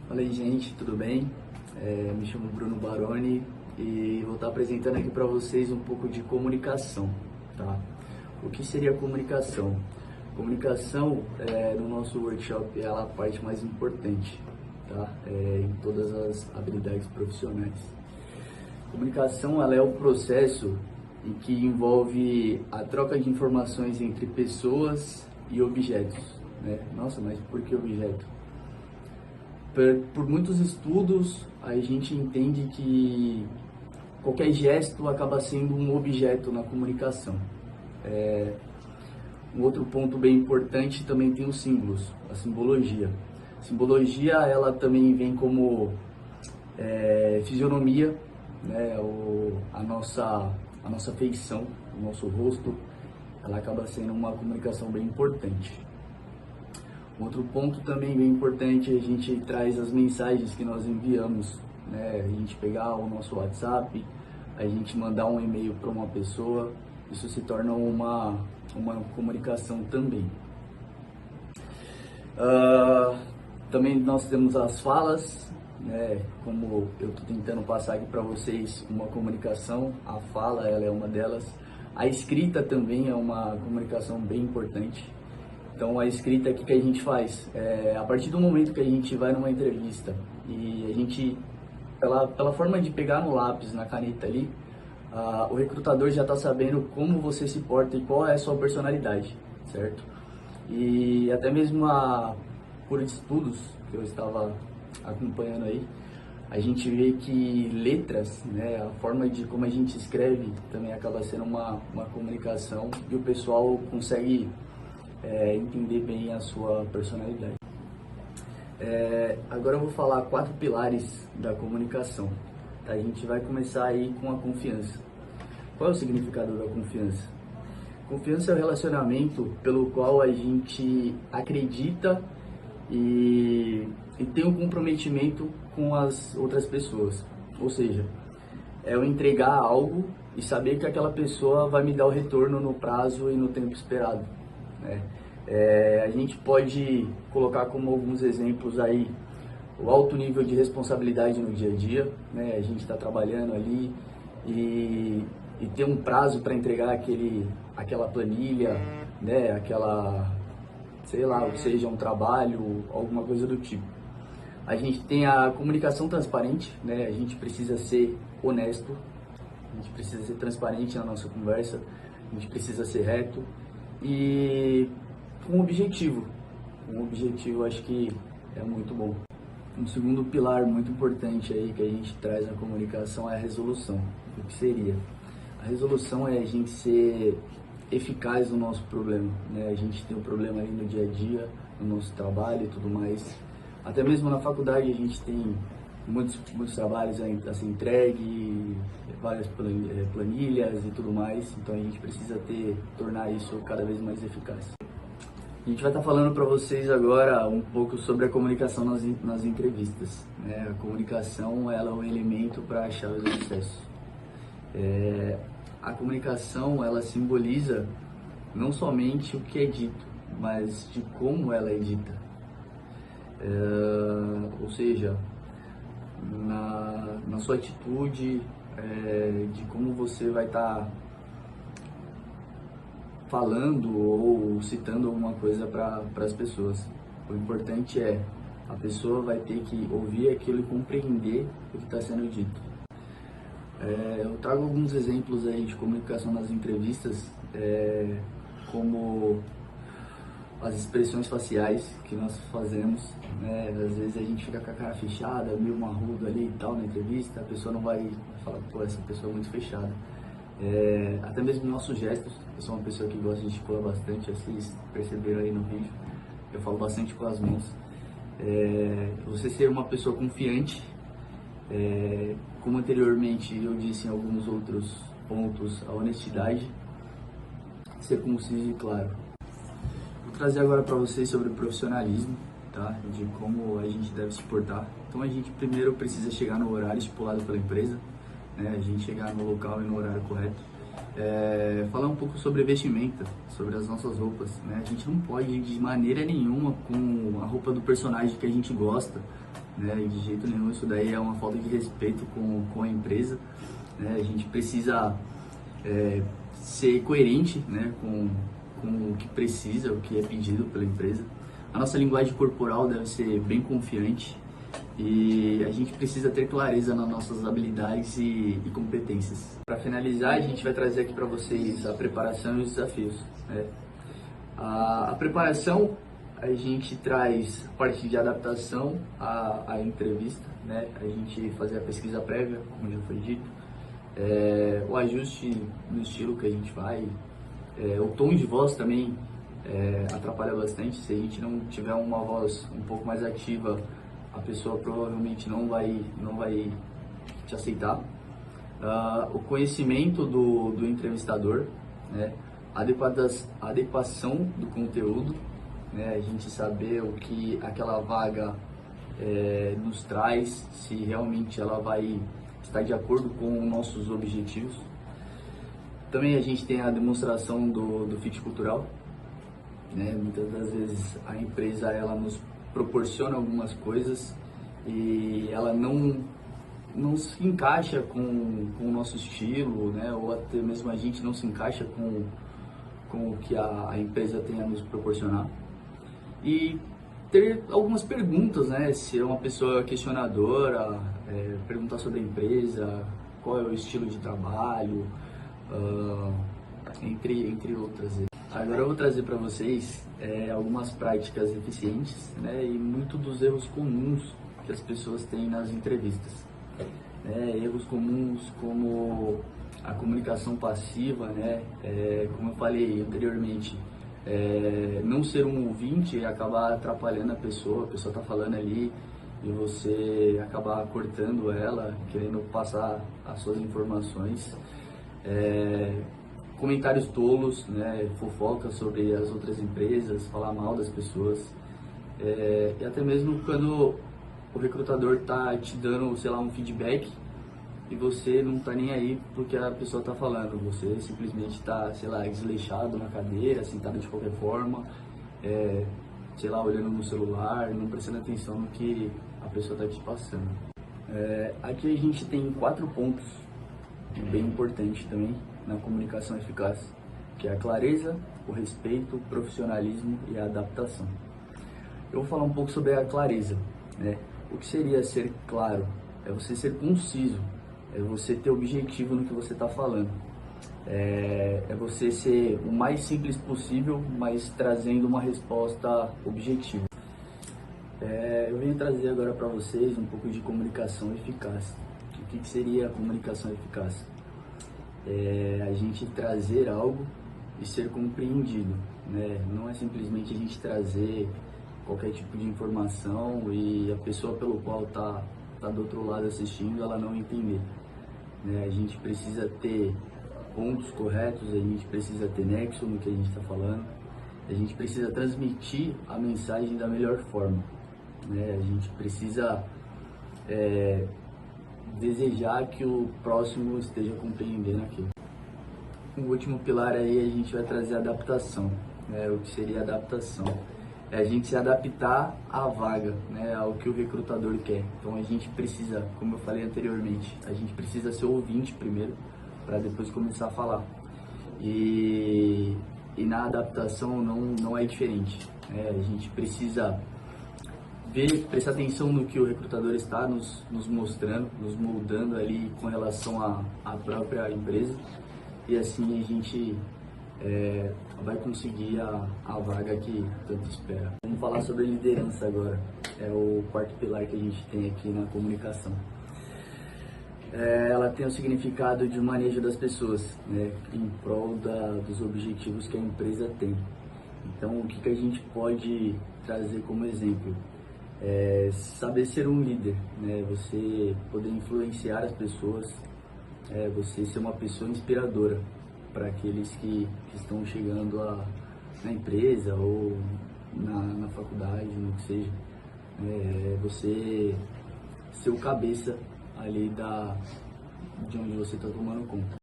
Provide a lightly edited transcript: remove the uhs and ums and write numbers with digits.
Fala aí, gente, tudo bem? Me chamo Bruno Baroni e vou estar apresentando aqui para vocês um pouco de comunicação, tá? O que seria comunicação? Comunicação, no nosso workshop, ela é a parte mais importante, tá? Em todas as habilidades profissionais. Comunicação, ela é o processo em que envolve a troca de informações entre pessoas e objetos, né? Nossa, mas por que objeto? Por muitos estudos, a gente entende que qualquer gesto acaba sendo um objeto na comunicação. Um outro ponto bem importante também tem os símbolos, a simbologia. A simbologia, ela também vem como fisionomia, né? A nossa feição, o nosso rosto, ela acaba sendo uma comunicação bem importante. Outro ponto também bem importante, a gente traz as mensagens que nós enviamos, né? A gente pegar o nosso WhatsApp, a gente mandar um e-mail para uma pessoa, isso se torna uma comunicação também. Também nós temos as falas, né? Como eu estou tentando passar aqui para vocês uma comunicação, a fala ela é uma delas. A escrita também é uma comunicação bem importante. Então, a escrita, o que a gente faz? A partir do momento que a gente vai numa entrevista e a gente, pela forma de pegar no lápis, na caneta ali, o recrutador já está sabendo como você se porta e qual é a sua personalidade, certo? E até mesmo por estudos que eu estava acompanhando aí, a gente vê que letras, né, a forma de como a gente escreve também acaba sendo uma comunicação e o pessoal consegue entender bem a sua personalidade. Agora eu vou falar 4 pilares da comunicação. Tá? A gente vai começar aí com a confiança. Qual é o significado da confiança? Confiança é o relacionamento pelo qual a gente acredita e tem um comprometimento com as outras pessoas. Ou seja, é eu entregar algo e saber que aquela pessoa vai me dar o retorno no prazo e no tempo esperado. A gente pode colocar como alguns exemplos aí o alto nível de responsabilidade no dia a dia, né? A gente está trabalhando ali e ter um prazo para entregar aquela planilha, né? Sei lá, ou seja, um trabalho, alguma coisa do tipo. A gente tem a comunicação transparente, né? A gente precisa ser honesto, a gente precisa ser transparente na nossa conversa, a gente precisa ser reto. E com um objetivo acho que é muito bom. Um segundo pilar muito importante aí que a gente traz na comunicação é a resolução. O que seria? A resolução é a gente ser eficaz no nosso problema, né? A gente tem um problema aí no dia a dia, no nosso trabalho e tudo mais. Até mesmo na faculdade a gente tem muitos trabalhos a ser entregue, várias planilhas e tudo mais, então a gente precisa tornar isso cada vez mais eficaz. A gente vai estar falando para vocês agora um pouco sobre a comunicação nas entrevistas, né? A comunicação ela é um elemento para a chave do sucesso. A comunicação ela simboliza não somente o que é dito, mas de como ela é dita. Ou seja, na sua atitude, de como você vai estar falando ou citando alguma coisa para as pessoas. O importante é a pessoa vai ter que ouvir aquilo e compreender o que está sendo dito. Eu trago alguns exemplos aí de comunicação nas entrevistas, como as expressões faciais que nós fazemos, né? Às vezes a gente fica com a cara fechada, meio marrudo ali e tal na entrevista, a pessoa não vai falar, pô, essa pessoa é muito fechada. Até mesmo nossos gestos, eu sou uma pessoa que gosta de gesticular bastante, vocês perceberam aí no vídeo, eu falo bastante com as mãos. Você ser uma pessoa confiante, como anteriormente eu disse em alguns outros pontos, a honestidade, ser conciso e claro. Vou trazer agora para vocês sobre o profissionalismo, tá? De como a gente deve se portar. Então a gente primeiro precisa chegar no horário estipulado pela empresa, né? A gente chegar no local e no horário correto. Falar um pouco sobre vestimenta, sobre as nossas roupas, né? A gente não pode ir de maneira nenhuma com a roupa do personagem que a gente gosta, né? De jeito nenhum, isso daí é uma falta de respeito com a empresa, né? A gente precisa ser coerente, né? Com o que precisa, o que é pedido pela empresa. A nossa linguagem corporal deve ser bem confiante e a gente precisa ter clareza nas nossas habilidades e competências. Para finalizar, a gente vai trazer aqui para vocês a preparação e os desafios, né? A preparação, a gente traz a parte de adaptação à entrevista, né? A gente fazer a pesquisa prévia, como já foi dito, o ajuste no estilo que a gente vai, o tom de voz também atrapalha bastante. Se a gente não tiver uma voz um pouco mais ativa, a pessoa provavelmente não vai te aceitar. O conhecimento do entrevistador, né? Adequação do conteúdo, né? A gente saber o que aquela vaga nos traz, se realmente ela vai estar de acordo com nossos objetivos. Também a gente tem a demonstração do fit cultural, né? Muitas das vezes a empresa ela nos proporciona algumas coisas e ela não se encaixa com o nosso estilo, né? Ou até mesmo a gente não se encaixa com o que a empresa tem a nos proporcionar. E ter algumas perguntas, né? Se é uma pessoa questionadora, perguntar sobre a empresa, qual é o estilo de trabalho, entre outras. Agora eu vou trazer para vocês algumas práticas eficientes, né? E muito dos erros comuns que as pessoas têm nas entrevistas. Erros comuns como a comunicação passiva, né? Como eu falei anteriormente, não ser um ouvinte e acabar atrapalhando a pessoa está falando ali e você acabar cortando ela, querendo passar as suas informações. Comentários tolos, né? Fofoca sobre as outras empresas, falar mal das pessoas, e até mesmo quando o recrutador está te dando, sei lá, um feedback e você não está nem aí porque a pessoa está falando, você simplesmente está, sei lá, desleixado na cadeira, sentado de qualquer forma, sei lá, olhando no celular, não prestando atenção no que a pessoa está te passando. Aqui a gente tem 4 pontos bem importantes também na comunicação eficaz, que é a clareza, o respeito, o profissionalismo e a adaptação. Eu vou falar um pouco sobre a clareza, né? O que seria ser claro? É você ser conciso, é você ter objetivo no que você está falando, é você ser o mais simples possível, mas trazendo uma resposta objetiva. Eu venho trazer agora para vocês um pouco de comunicação eficaz. O que seria a comunicação eficaz? A gente trazer algo e ser compreendido, né? Não é simplesmente a gente trazer qualquer tipo de informação e a pessoa pelo qual tá do outro lado assistindo ela não entender, né? A gente precisa ter pontos corretos, a gente precisa ter nexo no que a gente está falando, a gente precisa transmitir a mensagem da melhor forma, né? A gente precisa desejar que o próximo esteja compreendendo aquilo. O último pilar aí a gente vai trazer a adaptação, né? O que seria a adaptação? É a gente se adaptar à vaga, né? Ao que o recrutador quer. Então a gente precisa, como eu falei anteriormente, a gente precisa ser ouvinte primeiro, para depois começar a falar. E na adaptação não é diferente, né? A gente precisa prestar atenção no que o recrutador está nos mostrando, nos moldando ali com relação à própria empresa, e assim a gente vai conseguir a vaga que tanto espera. Vamos falar sobre liderança agora, é o quarto pilar que a gente tem aqui na comunicação. Ela tem o significado de manejo das pessoas, né, em prol dos objetivos que a empresa tem. Então, o que a gente pode trazer como exemplo? Saber ser um líder, né? Você poder influenciar as pessoas, você ser uma pessoa inspiradora para aqueles que estão chegando na empresa ou na faculdade, no que seja. Você ser o cabeça ali de onde você está tomando conta.